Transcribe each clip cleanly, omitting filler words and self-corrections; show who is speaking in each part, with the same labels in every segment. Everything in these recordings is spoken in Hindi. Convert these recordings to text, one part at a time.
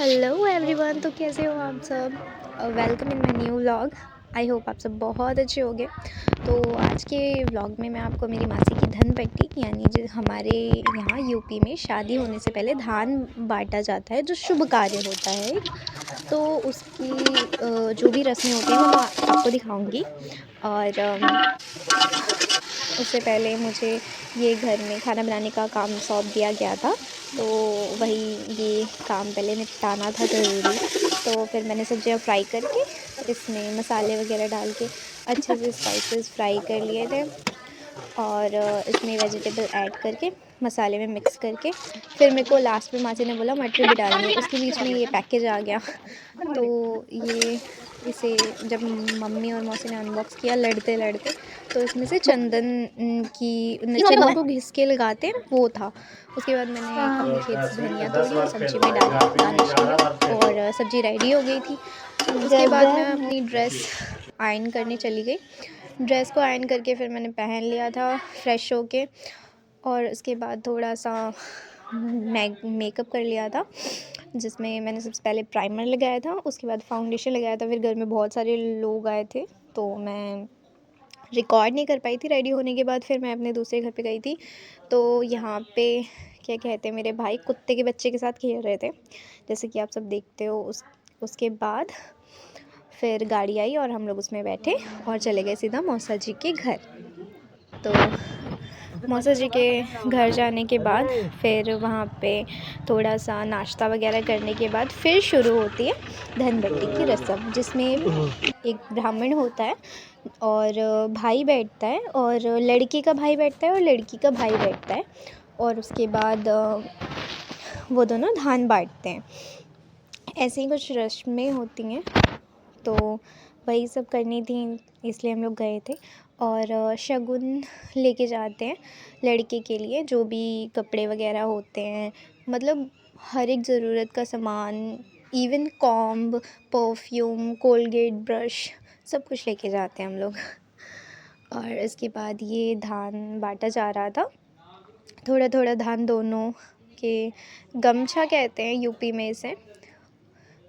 Speaker 1: Hello everyone. तो कैसे हो आप सब? Welcome in my new vlog. I hope आप सब बहुत अच्छे होंगे। तो आज के व्लॉग में मैं आपको मेरी मासी की धनपट्टी यानी जो हमारे यहाँ यूपी में शादी होने से पहले धान बांटा जाता है, जो शुभ कार्य होता है एक, तो उसकी जो भी रस्में होती हैं वो मैं आपको दिखाऊंगी। और उससे पहले मुझे ये घर में खाना बनाने का काम सौंप दिया गया था, तो वही ये काम पहले निपटाना था ज़रूरी। तो फिर मैंने सब्जियां फ्राई करके इसमें मसाले वगैरह डाल के अच्छे से स्पाइसेस फ्राई कर लिए थे, और इसमें वेजिटेबल ऐड करके मसाले में मिक्स करके फिर मेरे को लास्ट में मासी ने बोला मटर भी डालनी है, उसके बीच में ये पैकेज आ गया। तो ये इसे जब मम्मी और मौसी ने अनबॉक्स किया लड़ते लड़ते, तो इसमें से चंदन चंदन को घिस के लगाते हैं वो था। उसके बाद मैंने अपने खेत से धनिया तोड़ी और सब्जी में डाल गार्निश किया, और सब्जी रेडी हो गई थी। उसके बाद मैं अपनी ड्रेस आयरन करने चली गई। ड्रेस को आयरन करके फिर मैंने पहन लिया था फ्रेश होके, और उसके बाद थोड़ा सा मेकअप कर लिया था, जिसमें मैंने सबसे पहले प्राइमर लगाया था, उसके बाद फाउंडेशन लगाया था। फिर घर में बहुत सारे लोग आए थे तो मैं रिकॉर्ड नहीं कर पाई थी। रेडी होने के बाद फिर मैं अपने दूसरे घर पे गई थी, तो यहाँ पे क्या कहते हैं, मेरे भाई कुत्ते के बच्चे के साथ खेल रहे थे, जैसे कि आप सब देखते हो। उसके बाद फिर गाड़ी आई और हम लोग उसमें बैठे और चले गए सीधा मौसा जी के घर। तो मौसा जी के घर जाने के बाद फिर वहाँ पे थोड़ा सा नाश्ता वगैरह करने के बाद फिर शुरू होती है धनबट्टी की रस्म, जिसमें एक ब्राह्मण होता है और भाई बैठता है, और लड़के का भाई बैठता है और लड़की का भाई बैठता है, और उसके बाद वो दोनों धान बांटते हैं। ऐसी कुछ रस्में होती हैं, तो वही सब करनी थी, इसलिए हम लोग गए थे। और शगुन लेके जाते हैं लड़के के लिए, जो भी कपड़े वगैरह होते हैं, मतलब हर एक ज़रूरत का सामान, even comb, perfume, Colgate, brush, सब कुछ लेके जाते हैं हम लोग। और इसके बाद ये धान बांटा जा रहा था, थोड़ा थोड़ा धान दोनों के गमछा कहते हैं यूपी में इसे,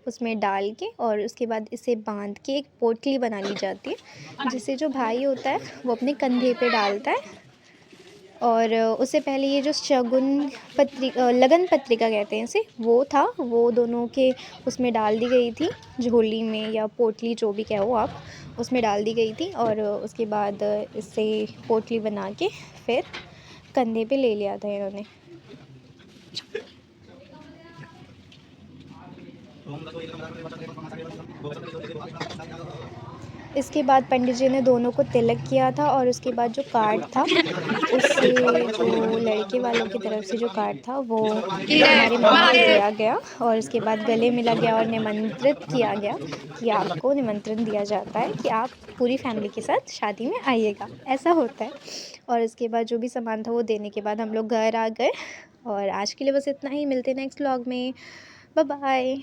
Speaker 1: उसमें डाल के, और उसके बाद इसे बांध के एक पोटली बना ली जाती है, जिसे जो भाई होता है वो अपने कंधे पे डालता है। और उससे पहले ये जो शगुन लगन पत्रिका कहते हैं इसे, वो था, वो दोनों के उसमें डाल दी गई थी, झोली में या पोटली जो भी कहो आप, उसमें डाल दी गई थी। और उसके बाद इससे पोटली बना के फिर कंधे पे ले लिया था इन्होंने। इसके बाद पंडित जी ने दोनों को तिलक किया था, और उसके बाद जो कार्ड था उससे जो लड़के वालों की तरफ से जो कार्ड था वो हमारे मामा को दिया गया, और उसके बाद गले मिला गया और निमंत्रित किया गया कि आपको निमंत्रण दिया जाता है कि आप पूरी फैमिली के साथ शादी में आइएगा, ऐसा होता है। और इसके बाद जो भी सामान था वो देने के बाद हम लोग घर आ गए। और आज के लिए बस इतना ही, मिलते हैं नेक्स्ट व्लॉग में। Bye bye.